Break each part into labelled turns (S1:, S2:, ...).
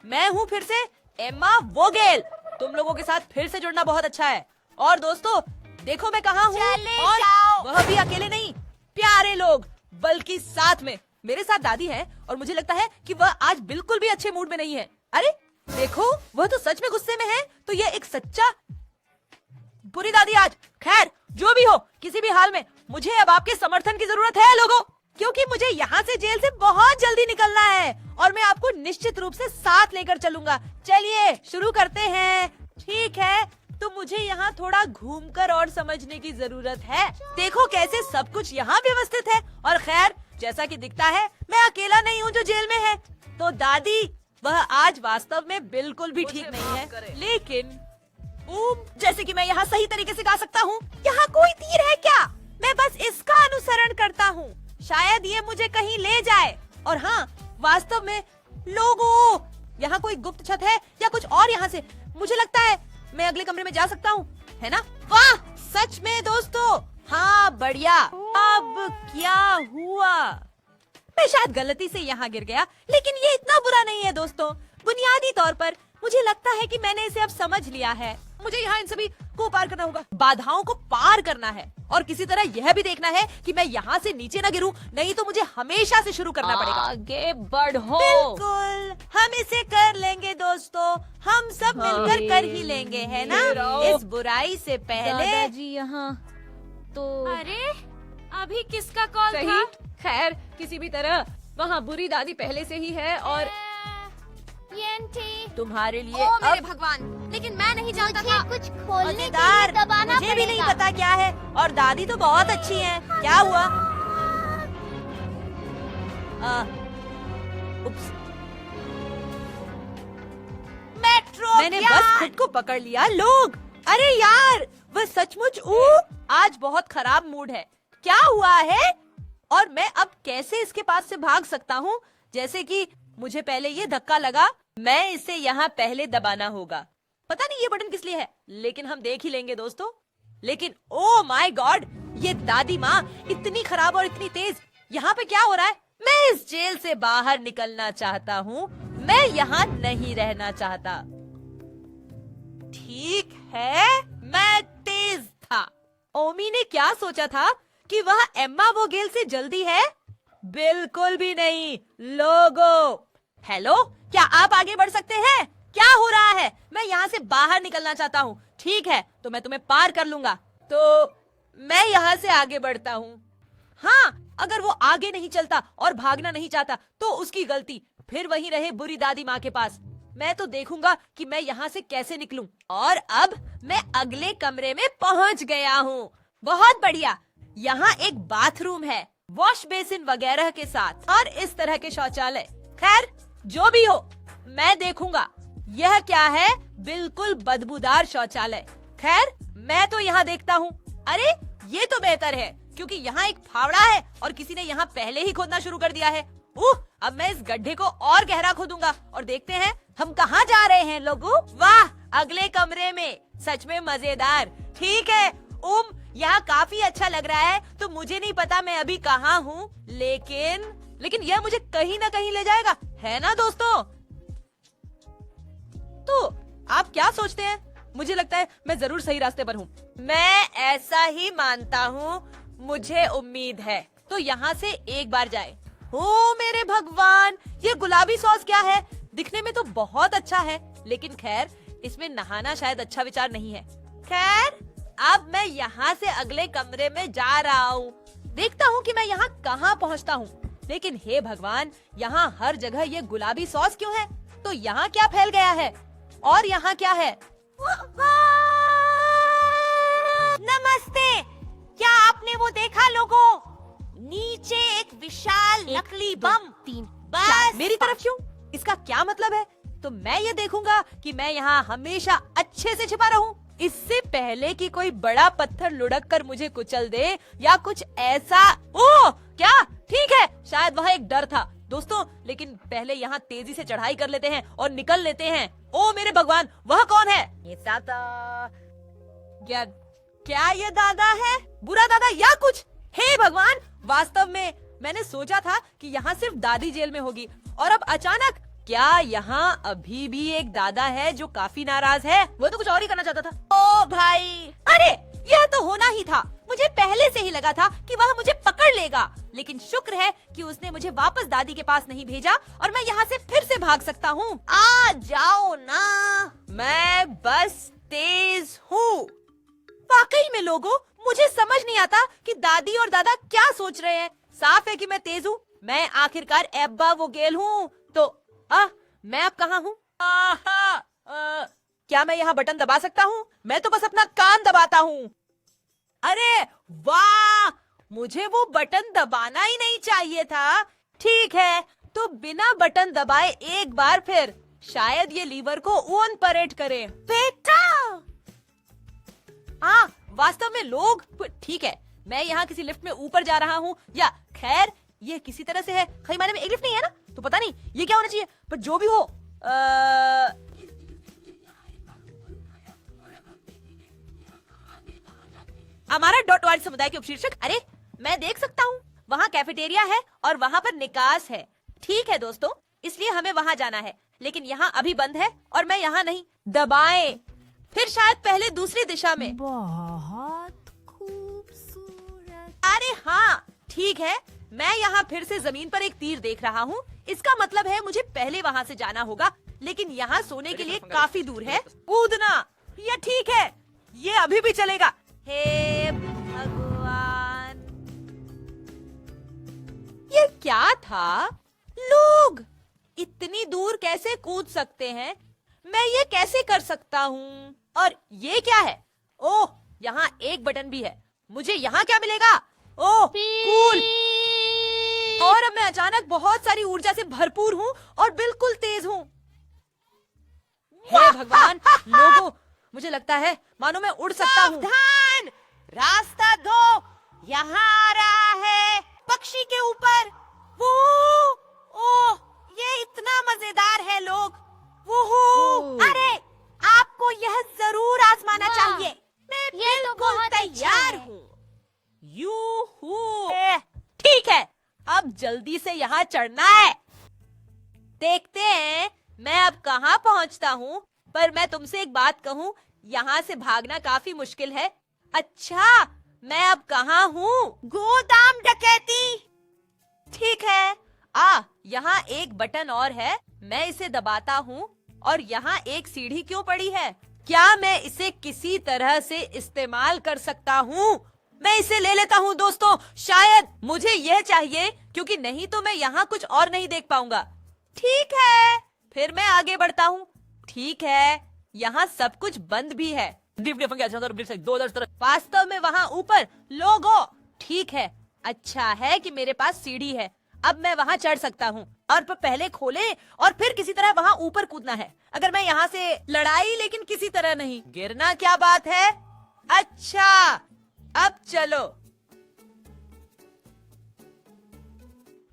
S1: मैं हूँ फिर से एम्मा वोगेल। तुम लोगों के साथ फिर से जुड़ना बहुत अच्छा है। और दोस्तों देखो मैं कहाँ हूँ, और वह भी अकेले नहीं, प्यारे लोग, बल्कि साथ में मेरे साथ दादी है। और मुझे लगता है कि वह आज बिल्कुल भी अच्छे मूड में नहीं है। अरे देखो, वह तो सच में गुस्से में है। तो यह एक सच्चा बुरी दादी आज। खैर जो भी हो, किसी भी हाल में मुझे अब आपके समर्थन की जरूरत है लोगों, क्योंकि मुझे यहाँ से जेल से बहुत जल्दी निकलना है और मैं आपको निश्चित रूप से साथ लेकर चलूंगा। चलिए शुरू करते हैं। ठीक है, तो मुझे यहाँ थोड़ा घूमकर और समझने की जरूरत है। देखो कैसे सब कुछ यहाँ व्यवस्थित है। और खैर जैसा कि दिखता है मैं अकेला नहीं हूँ जो जेल में है। तो दादी वह आज वास्तव में बिल्कुल भी ठीक नहीं है, लेकिन जैसे कि मैं यहाँ सही तरीके से गा सकता हूँ। यहाँ कोई तीर है क्या? मैं बस इसका अनुसरण करता हूँ, शायद ये मुझे कहीं ले जाए। और हाँ, वास्तव में लोगों, यहाँ कोई गुप्त छत है या कुछ और? यहाँ से मुझे लगता है मैं अगले कमरे में जा सकता हूँ, है ना? वाह, सच में दोस्तों, हाँ बढ़िया। अब क्या हुआ? मैं शायद गलती से यहाँ गिर गया, लेकिन ये इतना बुरा नहीं है दोस्तों। बुनियादी तौर पर मुझे लगता है कि मैंने इसे अब समझ लिया है। मुझे यहाँ इन सभी को पार करना होगा, बाधाओं को पार करना है, और किसी तरह यह भी देखना है कि मैं यहाँ से नीचे न गिरूं, नहीं तो मुझे हमेशा से शुरू करना पड़ेगा।
S2: आगे बढ़ो।
S1: बिल्कुल, हम इसे कर लेंगे दोस्तों, हम सब मिलकर कर ही लेंगे, है ना? इस बुराई से पहले।
S2: दादाजी यहाँ तो
S3: अरे अभी किसका कॉल
S2: सही।
S3: था?
S2: खैर किसी भी तरह वहाँ बुरी दादी पहले से ही है। और
S1: तुम्हारे लिए
S3: ओ मेरे
S1: अब
S3: भगवान, लेकिन मैं नहीं जानता
S4: मुझे
S3: था।
S4: कुछ खोलने के लिए
S1: मजेदार,
S4: दबाना
S1: मुझे भी नहीं
S4: पड़ेगा।
S1: पता क्या है। और दादी तो बहुत अच्छी है। क्या हुआ? उप्स। मेट्रो, मैंने बस खुद को पकड़ लिया लोग। अरे यार, वह सचमुच आज बहुत खराब मूड है। क्या हुआ है? और मैं अब कैसे इसके पास से भाग सकता हूँ? जैसे कि मुझे पहले ये धक्का लगा, मैं इसे यहाँ पहले दबाना होगा। पता नहीं ये बटन किस लिए है, लेकिन हम देख ही लेंगे दोस्तों। लेकिन ओ माय गॉड, ये दादी माँ इतनी खराब और इतनी तेज। यहाँ पे क्या हो रहा है? मैं इस जेल से बाहर निकलना चाहता हूँ, मैं यहाँ नहीं रहना चाहता। ठीक है, मैं तेज था। ओमी ने क्या सोचा था कि वह एम्मा वोगेल से जल्दी है? बिल्कुल भी नहीं लोगो। हेलो, क्या आप आगे बढ़ सकते हैं? क्या हो रहा है? मैं यहाँ से बाहर निकलना चाहता हूँ। ठीक है, तो मैं तुम्हें पार कर लूंगा। तो मैं यहाँ से आगे बढ़ता हूँ। हाँ, अगर वो आगे नहीं चलता और भागना नहीं चाहता तो उसकी गलती, फिर वहीं रहे बुरी दादी माँ के पास। मैं तो देखूंगा कि मैं यहाँ से कैसे निकलूं। और अब मैं अगले कमरे में पहुँच गया हूँ। बहुत बढ़िया, यहाँ एक बाथरूम है, वॉश बेसिन वगैरह के साथ, और इस तरह के शौचालय। खैर जो भी हो, मैं देखूंगा। यह क्या है? बिल्कुल बदबूदार शौचालय। खैर मैं तो यहाँ देखता हूँ। अरे ये तो बेहतर है, क्योंकि यहाँ एक फावड़ा है और किसी ने यहाँ पहले ही खोदना शुरू कर दिया है। अब मैं इस गड्ढे को और गहरा खोदूंगा और देखते हैं हम कहाँ जा रहे हैं लोगों। वाह, अगले कमरे में। सच में मजेदार। ठीक है, यहाँ काफी अच्छा लग रहा है। तो मुझे नहीं पता मैं अभी कहाँ हूँ, लेकिन यह मुझे कहीं ना कहीं ले जाएगा, है ना दोस्तों? तो आप क्या सोचते हैं? मुझे लगता है मैं जरूर सही रास्ते पर हूँ। मैं ऐसा ही मानता हूँ, मुझे उम्मीद है। तो यहाँ से एक बार जाए। ओ मेरे भगवान, ये गुलाबी सॉस क्या है? दिखने में तो बहुत अच्छा है, लेकिन खैर इसमें नहाना शायद अच्छा विचार नहीं है। खैर अब मैं यहाँ से अगले कमरे में जा रहा हूँ। देखता हूँ कि मैं यहाँ कहाँ पहुँचता हूँ। लेकिन हे भगवान, यहाँ हर जगह ये गुलाबी सॉस क्यों है? तो यहाँ क्या फैल गया है? और यहाँ क्या है? नमस्ते, क्या आपने वो देखा लोगों? नीचे एक विशाल नकली बम। बस मेरी तरफ क्यों? इसका क्या मतलब है? तो मैं ये देखूंगा कि मैं यहाँ हमेशा अच्छे से छिपा रहूं, इससे पहले कि कोई बड़ा पत्थर लुढ़क कर मुझे कुचल दे या कुछ ऐसा। ओह क्या? ठीक है, शायद वह एक डर था दोस्तों, लेकिन पहले यहाँ तेजी से चढ़ाई कर लेते हैं और निकल लेते हैं। ओ मेरे भगवान, वह कौन है? ये दादा। क्या ये दादा है? बुरा दादा या कुछ? हे भगवान, वास्तव में मैंने सोचा था कि यहाँ सिर्फ दादी जेल में होगी, और अब अचानक क्या यहाँ अभी भी एक दादा है जो काफी नाराज है? वो तो कुछ और ही करना चाहता था। ओ भाई, अरे यह तो होना ही था। मुझे पहले से ही लगा था कि वह मुझे पकड़ लेगा, लेकिन शुक्र है कि उसने मुझे वापस दादी के पास नहीं भेजा और मैं यहाँ से फिर से भाग सकता हूँ। आ जाओ ना, मैं बस तेज हूँ। वाकई में लोगों, मुझे समझ नहीं आता कि दादी और दादा क्या सोच रहे हैं। साफ है कि मैं तेज हूँ। मैं आखिरकार एब्बा वोगेल हूँ। तो मैं अब कहाँ हूँ? क्या मैं यहाँ बटन दबा सकता हूँ? मैं तो बस अपना कान दबाता हूँ। अरे वाह, मुझे वो बटन दबाना ही नहीं चाहिए था। ठीक है, तो बिना बटन दबाए एक बार फिर शायद ये लीवर को ऑन परेड करे। बेटा, हाँ वास्तव में लोग, ठीक है, मैं यहाँ किसी लिफ्ट में ऊपर जा रहा हूँ, या खैर ये किसी तरह से है। खैर मायने में एक लिफ्ट नहीं है ना, तो पता नहीं ये क्या होना चाहिए, पर जो भी हो हमारा डॉटवार्ड समुदाय के उपशीर्षक। अरे मैं देख सकता हूँ, वहाँ कैफेटेरिया है और वहाँ पर निकास है। ठीक है दोस्तों, इसलिए हमें वहाँ जाना है, लेकिन यहाँ अभी बंद है और मैं यहाँ नहीं। दबाएं, फिर शायद पहले दूसरी दिशा में।
S3: बहुत खूबसूरत।
S1: अरे हाँ ठीक है, मैं यहाँ फिर से जमीन पर एक तीर देख रहा हूँ। इसका मतलब है मुझे पहले वहाँ से जाना होगा, लेकिन यहाँ सोने के लिए काफी दूर है। कूदना, या ठीक है, ये अभी भी चलेगा। हे भगवान, ये क्या था? लोग इतनी दूर कैसे कूद सकते हैं? मैं ये कैसे कर सकता हूँ? और ये क्या है? ओह, यहाँ एक बटन भी है। मुझे यहाँ क्या मिलेगा? ओह कूल। और अब मैं अचानक बहुत सारी ऊर्जा से भरपूर हूँ और बिल्कुल तेज हूँ। हे भगवान, लोगों, मुझे लगता है मानो मैं उड़ सकता हूँ। सावधान, रास्ता दो, यहाँ आ रहा है पक्षी के ऊपर। वो, ओह, ये इतना मजेदार है लोग। वो, अरे आपको यह जरूर आजमाना चाहिए। मैं बिल्कुल तैयार हूँ। यूहू, ठीक है, अब जल्दी से यहाँ चढ़ना है। देखते हैं मैं अब कहाँ पहुँचता हूँ। पर मैं तुमसे एक बात कहूँ, यहाँ से भागना काफी मुश्किल है। अच्छा, मैं अब कहाँ हूँ? गोदाम डकैती। ठीक है, यहाँ एक बटन और है। मैं इसे दबाता हूँ और यहाँ एक सीढ़ी क्यों पड़ी है? क्या मैं इसे किसी तरह से इस्तेमाल कर सकता हूँ? मैं इसे ले लेता हूँ दोस्तों, शायद मुझे यह चाहिए, क्योंकि नहीं तो मैं यहाँ कुछ और नहीं देख पाऊंगा। ठीक है, फिर मैं आगे बढ़ता हूँ। ठीक है, यहाँ सब कुछ बंद भी है। वास्तव में वहाँ ऊपर लोगो। ठीक है, अच्छा है कि मेरे पास सीढ़ी है। अब मैं वहाँ चढ़ सकता हूँ, और पहले खोले और फिर किसी तरह वहाँ ऊपर कूदना है। अगर मैं यहाँ से लड़ाई, लेकिन किसी तरह नहीं गिरना। क्या बात है? अच्छा, अब चलो।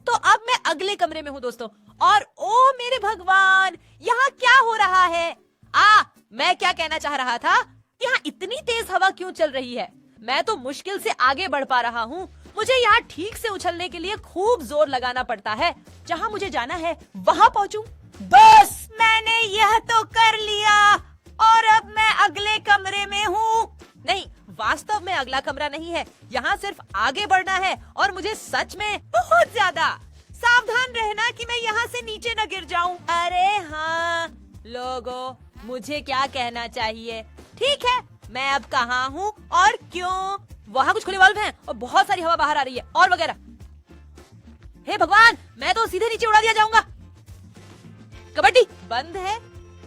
S1: तो अब मैं अगले कमरे में हूँ दोस्तों, और ओ मेरे भगवान, यहाँ क्या हो रहा है? मैं क्या कहना चाह रहा था, यहाँ इतनी तेज हवा क्यों चल रही है? मैं तो मुश्किल से आगे बढ़ पा रहा हूँ। मुझे यहाँ ठीक से उछलने के लिए खूब जोर लगाना पड़ता है। जहाँ मुझे जाना है वहाँ पहुँचूं। बस मैंने यह तो कर लिया, और अब मैं अगले कमरे में हूँ। नहीं, वास्तव में अगला कमरा नहीं है, यहाँ सिर्फ आगे बढ़ना है, और मुझे सच में बहुत ज्यादा सावधान रहना कि मैं यहाँ से नीचे न गिर जाऊँ। अरे हाँ लोगों, मुझे क्या कहना चाहिए? ठीक है, मैं अब कहाँ हूँ और क्यों? वहाँ कुछ खुले वाल्व हैं और बहुत सारी हवा बाहर आ रही है और वगैरह। हे भगवान, मैं तो सीधे नीचे उड़ा दिया जाऊंगा। कबड्डी बंद है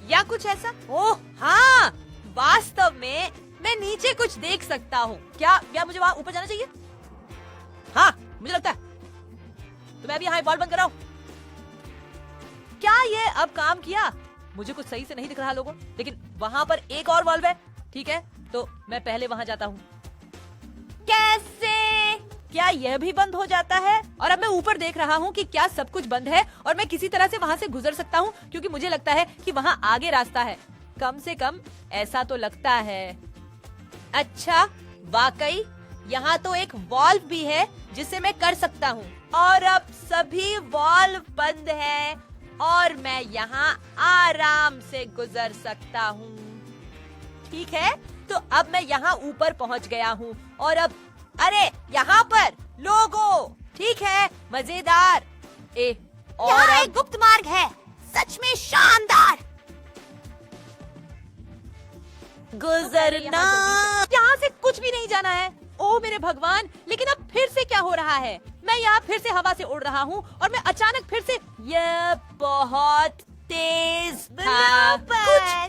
S1: या कुछ ऐसा? ओह हाँ, वास्तव में मैं नीचे कुछ देख सकता हूँ। क्या मुझे वहाँ ऊपर जाना चाहिए? हाँ, मुझे लगता है। तो मैं भी यहाँ वॉल्व बंद कर रहा हूँ। क्या ये अब काम किया? मुझे कुछ सही से नहीं दिख रहा लोगों, लेकिन वहाँ पर एक और वॉल्व है। ठीक है, तो मैं पहले वहाँ जाता हूँ। कैसे? क्या यह भी बंद हो जाता है? और अब मैं ऊपर देख रहा हूँ कि क्या सब कुछ बंद है और मैं किसी तरह से वहाँ से गुजर सकता हूँ, क्योंकि मुझे लगता है कि वहाँ आगे रास्ता है। कम से कम ऐसा तो लगता है। अच्छा, वाकई यहाँ तो एक वॉल्व भी है जिसे मैं कर सकता हूँ। और अब सभी वॉल्व बंद है। और मैं यहाँ आराम से गुजर सकता हूँ। ठीक है, तो अब मैं यहाँ ऊपर पहुँच गया हूँ और अब अरे यहाँ पर लोगों, ठीक है, मजेदार। और
S3: यहाँ एक गुप्त मार्ग है, सच में शानदार।
S1: गुजरना, यहाँ से कुछ भी नहीं जाना है। ओह मेरे भगवान, लेकिन अब फिर से क्या हो रहा है? मैं यहाँ फिर से हवा से उड़ रहा हूँ और मैं अचानक फिर से, यह बहुत तेज था।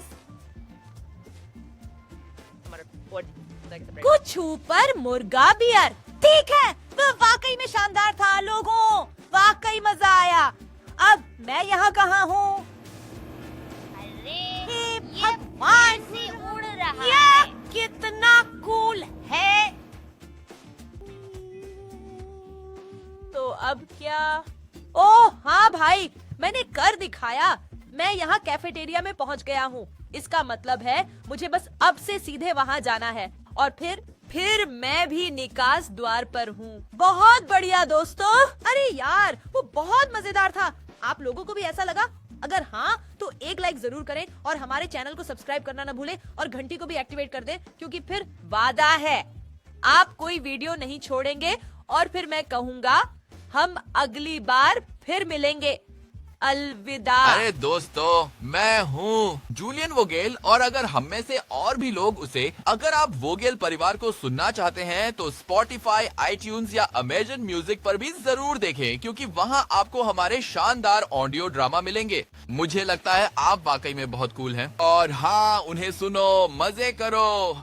S1: कुछ ऊपर मुर्गा बियर, ठीक है, वह वाकई में शानदार था लोगों, वाकई मजा आया। अब मैं यहाँ कहाँ हूँ? हे भगवान,
S3: उड़ रहा
S1: यह कितना कूल है। तो अब क्या? ओह हाँ भाई, मैंने कर दिखाया। मैं यहाँ कैफेटेरिया में पहुँच गया हूँ। इसका मतलब है मुझे बस अब से सीधे वहाँ जाना है और फिर मैं भी निकास द्वार पर हूँ। बहुत बढ़िया दोस्तों। अरे यार, वो बहुत मजेदार था। आप लोगों को भी ऐसा लगा? अगर हाँ तो एक लाइक जरूर करें और हमारे चैनल को सब्सक्राइब करना न भूलें और घंटी को भी एक्टिवेट कर दें, क्योंकि फिर वादा है आप कोई वीडियो नहीं छोड़ेंगे और फिर मैं कहूँगा हम अगली बार फिर मिलेंगे। अलविदा।
S4: अरे दोस्तों, मैं हूँ जूलियन वोगेल और अगर हम में से और भी लोग उसे, अगर आप वोगेल परिवार को सुनना चाहते हैं तो स्पॉटिफाई, आईट्यून्स या अमेजन म्यूजिक पर भी जरूर देखें, क्योंकि वहाँ आपको हमारे शानदार ऑडियो ड्रामा मिलेंगे। मुझे लगता है आप वाकई में बहुत कूल हैं और हाँ, उन्हें सुनो, मजे करो।